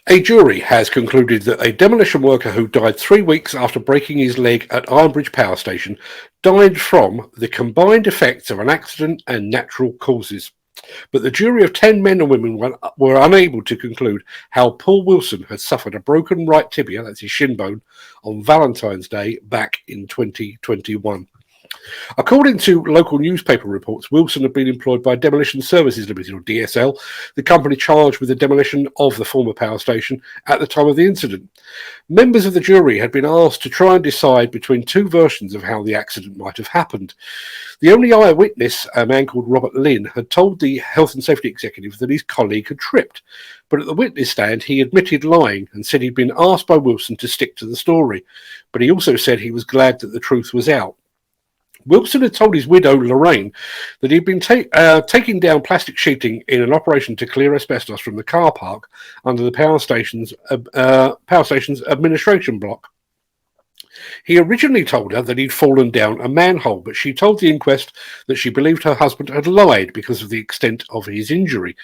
A jury has concluded that a demolition worker who died 3 weeks after breaking his leg at Ironbridge Power Station died from the combined effects of an accident and natural causes. But the jury of 10 men and women were unable to conclude how Paul Wilson had suffered a broken right tibia, that's his shin bone, on Valentine's Day back in 2021. According to local newspaper reports, Wilson had been employed by Demolition Services Limited, or DSL, the company charged with the demolition of the former power station at the time of the incident. Members of the jury had been asked to try and decide between two versions of how the accident might have happened. The only eyewitness, a man called Robert Lynn, had told the health and safety executive that his colleague had tripped, but at the witness stand he admitted lying and said he'd been asked by Wilson to stick to the story, but he also said he was glad that the truth was out. Wilson had told his widow, Lorraine, that he'd been taking down plastic sheeting in an operation to clear asbestos from the car park under the power station's administration block. He originally told her that he'd fallen down a manhole, but she told the inquest that she believed her husband had lied because of the extent of his injury.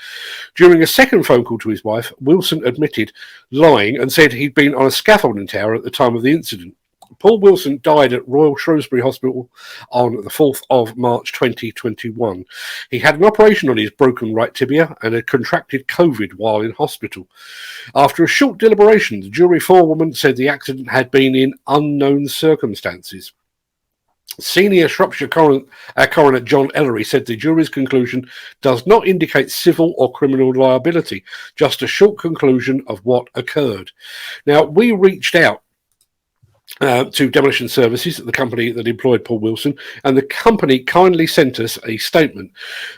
During a second phone call to his wife, Wilson admitted lying and said he'd been on a scaffolding tower at the time of the incident. Paul Wilson died at Royal Shrewsbury Hospital on the 4th of March 2021. He had an operation on his broken right tibia and had contracted COVID while in hospital. After a short deliberation, the jury forewoman said the accident had been in unknown circumstances. Senior Shropshire Coroner John Ellery said the jury's conclusion does not indicate civil or criminal liability, just a short conclusion of what occurred. Now, we reached out to Demolition Services, the company that employed Paul Wilson, and the company kindly sent us a statement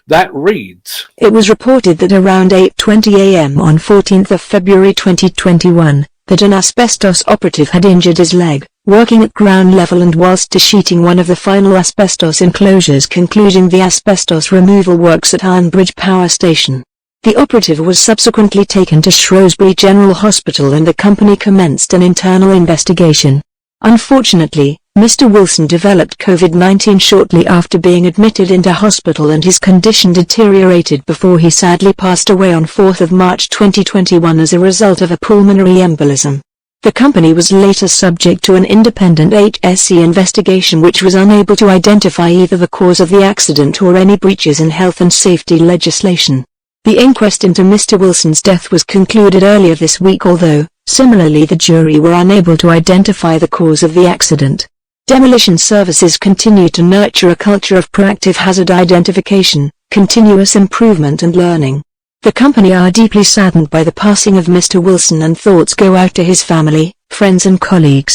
that reads: It was reported that around 8:20 a.m. on 14th of February 2021, that an asbestos operative had injured his leg, working at ground level and whilst sheeting one of the final asbestos enclosures concluding the asbestos removal works at Ironbridge Power Station. The operative was subsequently taken to Shrewsbury General Hospital and the company commenced an internal investigation. Unfortunately, Mr. Wilson developed COVID-19 shortly after being admitted into hospital and his condition deteriorated before he sadly passed away on 4th of March 2021 as a result of a pulmonary embolism. The company was later subject to an independent HSE investigation which was unable to identify either the cause of the accident or any breaches in health and safety legislation. The inquest into Mr. Wilson's death was concluded earlier this week, although, similarly, the jury were unable to identify the cause of the accident. Demolition Services continue to nurture a culture of proactive hazard identification, continuous improvement and learning. The company are deeply saddened by the passing of Mr. Wilson and thoughts go out to his family, friends and colleagues.